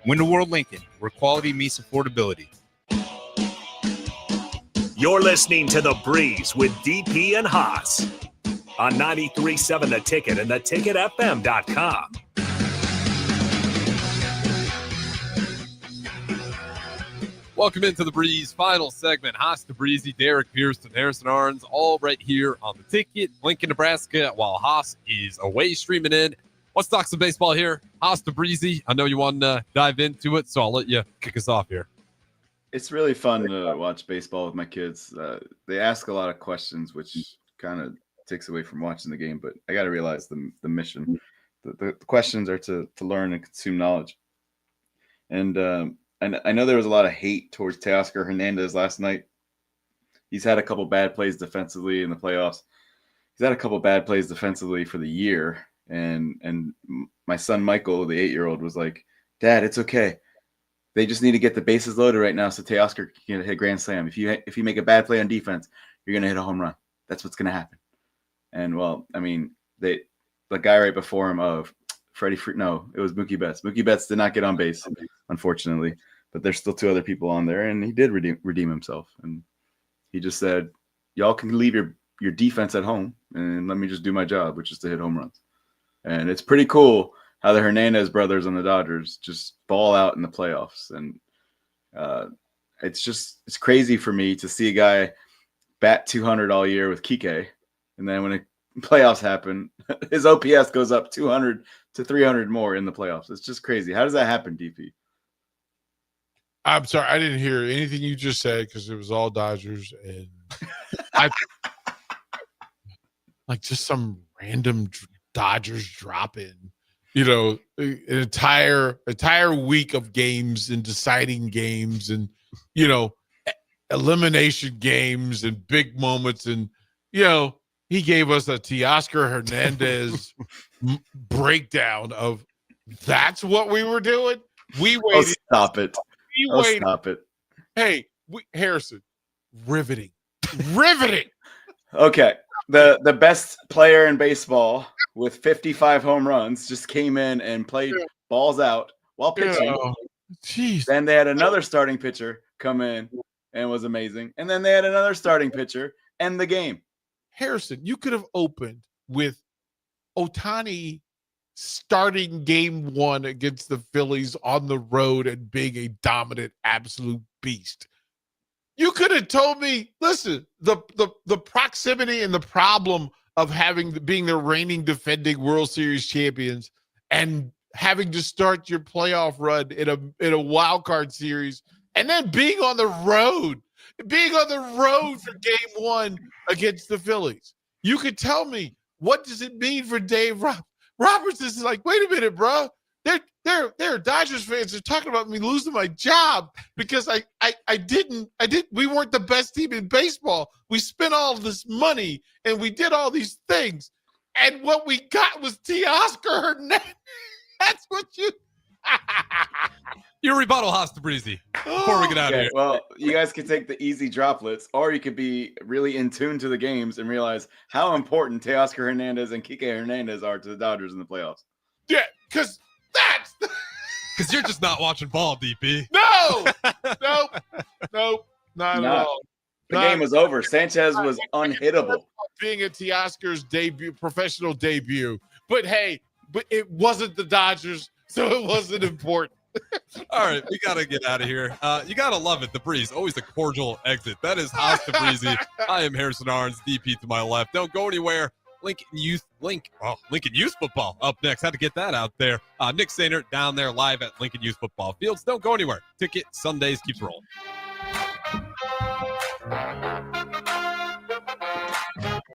Window World Lincoln, where quality meets affordability. You're listening to The Breeze with DP and Haas on 93.7 The Ticket and theticketfm.com. Welcome into the Breeze final segment. Haas Tabrizi, Derek Pearson, Harrison Arns, all right here on the Ticket, Lincoln, Nebraska, while Haas is away streaming in. Let's talk some baseball here. Haas Tabrizi, I know you want to dive into it, so I'll let you kick us off here. It's really fun to watch baseball with my kids. They ask a lot of questions, which kind of takes away from watching the game, but I got to realize the mission. The questions are to learn and consume knowledge. And I know there was a lot of hate towards Teoscar Hernandez last night. He's had a couple bad plays defensively in the playoffs. He's had a couple bad plays defensively for the year. And my son Michael, the 8-year-old, was like, "Dad, it's okay. They just need to get the bases loaded right now so Teoscar can hit a grand slam. If you make a bad play on defense, you're gonna hit a home run. That's what's gonna happen." And well, I mean, the guy right before him, it was Mookie Betts. Mookie Betts did not get on base, unfortunately, but there's still two other people on there, and he did redeem himself. And he just said, "Y'all can leave your defense at home, and let me just do my job, which is to hit home runs." And it's pretty cool how the Hernandez brothers on the Dodgers just ball out in the playoffs. And it's crazy for me to see a guy bat 200 all year with Kike. And then when the playoffs happen, his OPS goes up 200 to 300 more in the playoffs. It's just crazy. How does that happen, DP? I'm sorry, I didn't hear anything you just said because it was all Dodgers. And I like just some random Dodgers drop in, an entire week of games and deciding games and, elimination games and big moments. And, he gave us a Teoscar Hernandez breakdown of that's what we were doing. We waited. Stop it. Stop it. Hey, Harrison, riveting. Okay. The best player in baseball with 55 home runs just came in and played balls out while pitching. Jeez. Then they had another starting pitcher come in and was amazing. And then they had another starting pitcher end the game. Harrison, you could have opened with Ohtani starting game 1 against the Phillies on the road and being a dominant, absolute beast. You could have told me, listen, the proximity and the problem of being the reigning defending World Series champions and having to start your playoff run in a wild card series and then being on the road for game 1 against the Phillies. You could tell me, what does it mean for Dave Roberts? Is like, wait a minute, bro. There are Dodgers fans that are talking about me losing my job because we weren't the best team in baseball. We spent all this money and we did all these things. And what we got was Teoscar Hernandez. That's what you. Your rebuttal, Haas Tabrizi, before we get out of Okay, here. well, you guys could take the easy droplets, or you could be really in tune to the games and realize how important Teoscar Hernandez and Kike Hernandez are to the Dodgers in the playoffs. Yeah, because that's. Because you're just not watching ball, DP. No! Nope. Not at all. The game was over. Sanchez was unhittable. Being at Teoscar's professional debut. But hey, it wasn't the Dodgers, so it wasn't important. All right, we got to get out of here. You got to love it. The Breeze, always a cordial exit. That is Haas Tabrizi. I am Harrison Arns, DP to my left. Don't go anywhere. Lincoln Youth Football up next. Had to get that out there. Nick Sainer down there live at Lincoln Youth Football Fields. Don't go anywhere. Ticket Sundays keeps rolling.